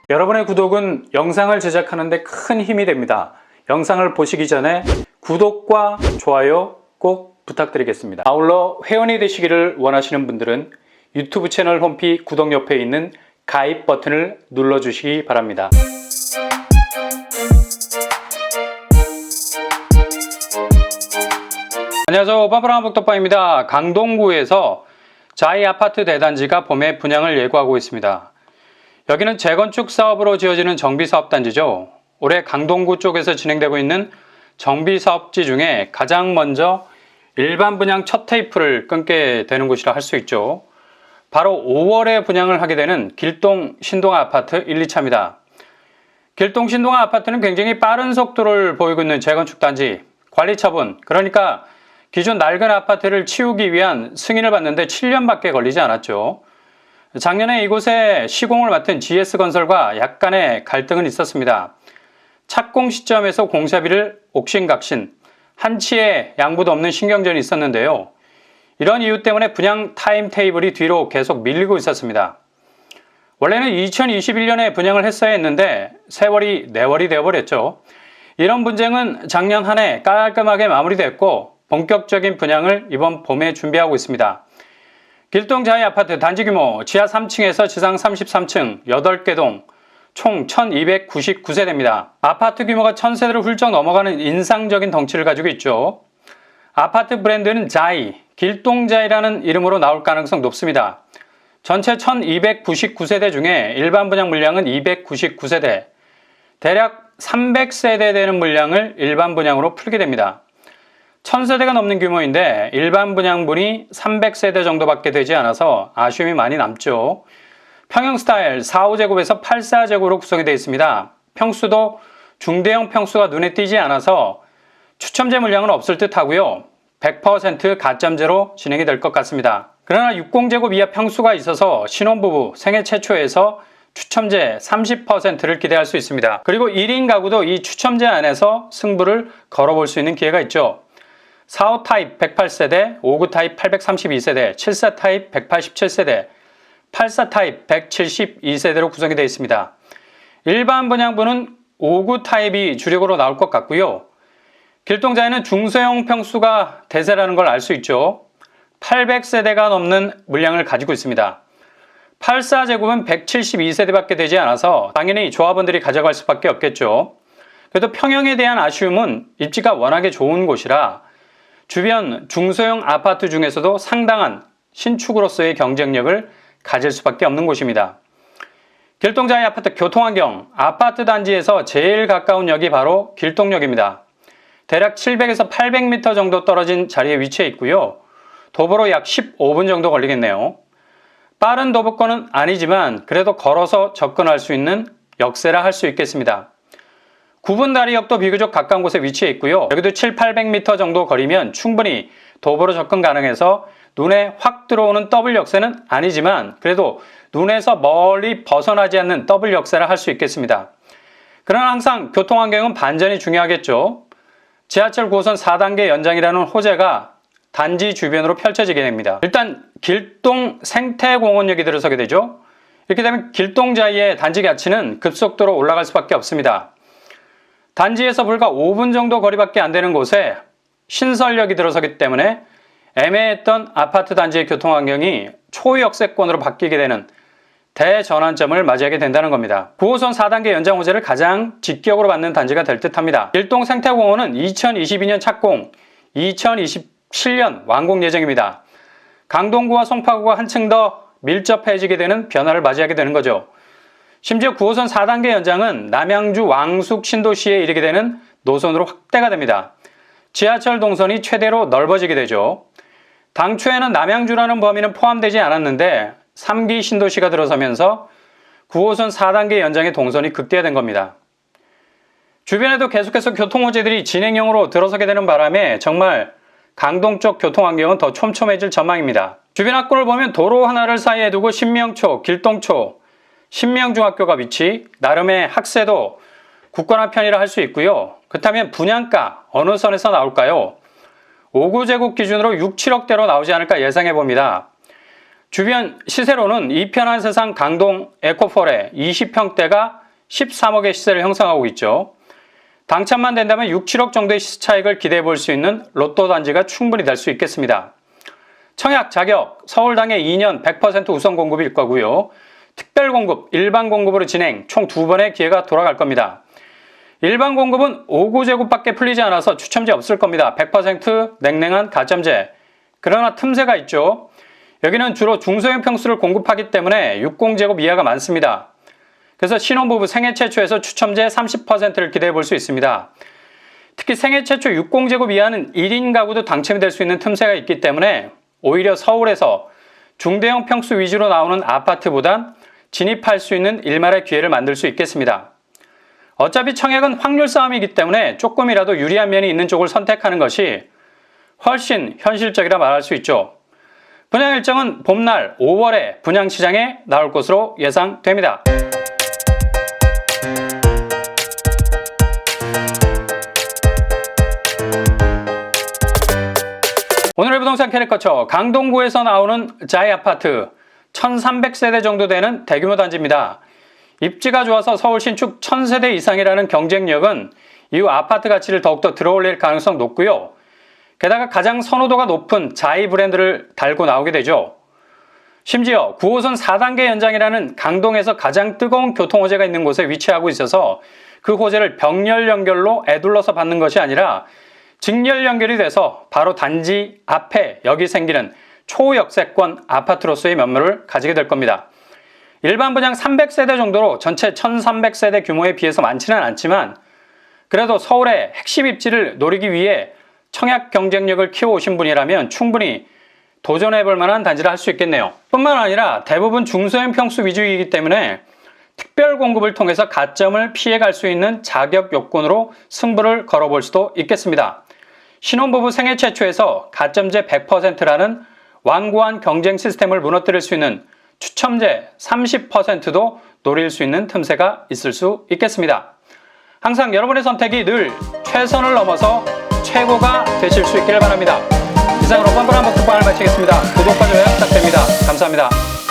여러분의 구독은 영상을 제작하는 데 큰 힘이 됩니다. 영상을 보시기 전에 구독과 좋아요 꼭 부탁드리겠습니다. 아울러 회원이 되시기를 원하시는 분들은 유튜브 채널 홈피 구독 옆에 있는 가입 버튼을 눌러주시기 바랍니다. 안녕하세요. 빠브라함복덕방입니다. 강동구에서 자이 아파트 대단지가 봄에 분양을 예고하고 있습니다. 여기는 재건축 사업으로 지어지는 정비사업단지죠. 올해 강동구 쪽에서 진행되고 있는 정비사업지 중에 가장 먼저 일반 분양 첫 테이프를 끊게 되는 곳이라 할 수 있죠. 바로 5월에 분양을 하게 되는 길동 신동아 아파트 1, 2차입니다. 길동 신동아 아파트는 굉장히 빠른 속도를 보이고 있는 재건축 단지, 관리 처분, 그러니까 기존 낡은 아파트를 치우기 위한 승인을 받는데 7년밖에 걸리지 않았죠. 작년에 이곳에 시공을 맡은 GS건설과 약간의 갈등은 있었습니다. 착공 시점에서 공사비를 옥신각신, 한치의 양보도 없는 신경전이 있었는데요. 이런 이유 때문에 분양 타임테이블이 뒤로 계속 밀리고 있었습니다. 원래는 2021년에 분양을 했어야 했는데 세월이 내월이 되어버렸죠. 이런 분쟁은 작년 한 해 깔끔하게 마무리됐고 본격적인 분양을 이번 봄에 준비하고 있습니다. 길동 자이 아파트 단지 규모 지하 3층에서 지상 33층 8개 동 총 1299세대입니다. 아파트 규모가 1000세대를 훌쩍 넘어가는 인상적인 덩치를 가지고 있죠. 아파트 브랜드는 자이, 길동자이라는 이름으로 나올 가능성 높습니다. 전체 1299세대 중에 일반 분양 물량은 299세대, 대략 300세대 되는 물량을 일반 분양으로 풀게 됩니다. 1000세대가 넘는 규모인데 일반 분양분이 300세대 정도밖에 되지 않아서 아쉬움이 많이 남죠. 평형 스타일 4, 5제곱에서 8, 4제곱으로 구성이 되어 있습니다. 평수도 중대형 평수가 눈에 띄지 않아서 추첨제 물량은 없을 듯 하고요. 100% 가점제로 진행이 될 것 같습니다. 그러나 60제곱 이하 평수가 있어서 신혼부부 생애 최초에서 추첨제 30%를 기대할 수 있습니다. 그리고 1인 가구도 이 추첨제 안에서 승부를 걸어볼 수 있는 기회가 있죠. 4호 타입 108세대, 5구 타입 832세대, 7사 타입 187세대, 8사 타입 172세대로 구성이 되어 있습니다. 일반 분양분은 5구 타입이 주력으로 나올 것 같고요. 길동자에는 중소형 평수가 대세라는 걸 알 수 있죠. 800세대가 넘는 물량을 가지고 있습니다. 8사제곱은 172세대밖에 되지 않아서 당연히 조합원들이 가져갈 수밖에 없겠죠. 그래도 평형에 대한 아쉬움은 입지가 워낙에 좋은 곳이라 주변 중소형 아파트 중에서도 상당한 신축으로서의 경쟁력을 가질 수밖에 없는 곳입니다. 길동자이 아파트 교통환경, 아파트 단지에서 제일 가까운 역이 바로 길동역입니다. 대략 700에서 800m 정도 떨어진 자리에 위치해 있고요. 도보로 약 15분 정도 걸리겠네요. 빠른 도보권은 아니지만 그래도 걸어서 접근할 수 있는 역세라 할 수 있겠습니다. 구분다리역도 비교적 가까운 곳에 위치해 있고요. 여기도 700-800m 정도 거리면 충분히 도보로 접근 가능해서 눈에 확 들어오는 더블 역세는 아니지만 그래도 눈에서 멀리 벗어나지 않는 더블 역세라 할 수 있겠습니다. 그러나 항상 교통환경은 반전이 중요하겠죠. 지하철 9호선 4단계 연장이라는 호재가 단지 주변으로 펼쳐지게 됩니다. 일단 길동 생태공원역이 들어서게 되죠. 이렇게 되면 길동자이의 단지 가치는 급속도로 올라갈 수밖에 없습니다. 단지에서 불과 5분 정도 거리밖에 안 되는 곳에 신설역이 들어서기 때문에 애매했던 아파트 단지의 교통환경이 초역세권으로 바뀌게 되는 대전환점을 맞이하게 된다는 겁니다. 9호선 4단계 연장 호재를 가장 직격으로 받는 단지가 될 듯합니다. 길동 생태공원은 2022년 착공, 2027년 완공 예정입니다. 강동구와 송파구가 한층 더 밀접해지게 되는 변화를 맞이하게 되는 거죠. 심지어 9호선 4단계 연장은 남양주 왕숙 신도시에 이르게 되는 노선으로 확대가 됩니다. 지하철 동선이 최대로 넓어지게 되죠. 당초에는 남양주라는 범위는 포함되지 않았는데 3기 신도시가 들어서면서 9호선 4단계 연장의 동선이 극대화된 겁니다. 주변에도 계속해서 교통호재들이 진행형으로 들어서게 되는 바람에 정말 강동 쪽 교통환경은 더 촘촘해질 전망입니다. 주변 학구를 보면 도로 하나를 사이에 두고 신명초, 길동초, 신명중학교가 위치, 나름의 학세도 굳건한 편이라 할 수 있고요. 그렇다면 분양가 어느 선에서 나올까요? 5구제곱 기준으로 6, 7억대로 나오지 않을까 예상해 봅니다. 주변 시세로는 이편한 세상 강동 에코폴의 20평대가 13억의 시세를 형성하고 있죠. 당첨만 된다면 6, 7억 정도의 시세 차익을 기대해 볼 수 있는 로또 단지가 충분히 될 수 있겠습니다. 청약 자격, 서울당의 2년 100% 우선 공급일 거고요. 특별 공급, 일반 공급으로 진행, 총 2번의 기회가 돌아갈 겁니다. 일반 공급은 5구제곱밖에 풀리지 않아서 추첨제 없을 겁니다. 100% 냉랭한 가점제. 그러나 틈새가 있죠. 여기는 주로 중소형 평수를 공급하기 때문에 60제곱 이하가 많습니다. 그래서 신혼부부 생애 최초에서 추첨제 30%를 기대해 볼 수 있습니다. 특히 생애 최초 60제곱 이하는 1인 가구도 당첨이 될 수 있는 틈새가 있기 때문에 오히려 서울에서 중대형 평수 위주로 나오는 아파트보단 진입할 수 있는 일말의 기회를 만들 수 있겠습니다. 어차피 청약은 확률 싸움이기 때문에 조금이라도 유리한 면이 있는 쪽을 선택하는 것이 훨씬 현실적이라 말할 수 있죠. 분양 일정은 봄날 5월에 분양시장에 나올 것으로 예상됩니다. 오늘의 부동산 캐릭터처 강동구에서 나오는 자이 아파트 1300세대 정도 되는 대규모 단지입니다. 입지가 좋아서 서울 신축 1000세대 이상이라는 경쟁력은 이후 아파트 가치를 더욱더 들어올릴 가능성 높고요. 게다가 가장 선호도가 높은 자이 브랜드를 달고 나오게 되죠. 심지어 9호선 4단계 연장이라는 강동에서 가장 뜨거운 교통호재가 있는 곳에 위치하고 있어서 그 호재를 병렬 연결로 애둘러서 받는 것이 아니라 직렬 연결이 돼서 바로 단지 앞에 여기 생기는 초역세권 아파트로서의 면모를 가지게 될 겁니다. 일반 분양 300세대 정도로 전체 1300세대 규모에 비해서 많지는 않지만 그래도 서울의 핵심 입지를 노리기 위해 청약 경쟁력을 키워오신 분이라면 충분히 도전해볼 만한 단지를 할 수 있겠네요. 뿐만 아니라 대부분 중소형 평수 위주이기 때문에 특별 공급을 통해서 가점을 피해갈 수 있는 자격 요건으로 승부를 걸어볼 수도 있겠습니다. 신혼부부 생애 최초에서 가점제 100%라는 완고한 경쟁 시스템을 무너뜨릴 수 있는 추첨제 30%도 노릴 수 있는 틈새가 있을 수 있겠습니다. 항상 여러분의 선택이 늘 최선을 넘어서 최고가 되실 수 있기를 바랍니다. 이상으로 뻔뻔한 복덕방을 마치겠습니다. 구독과 좋아요 부탁드립니다. 감사합니다.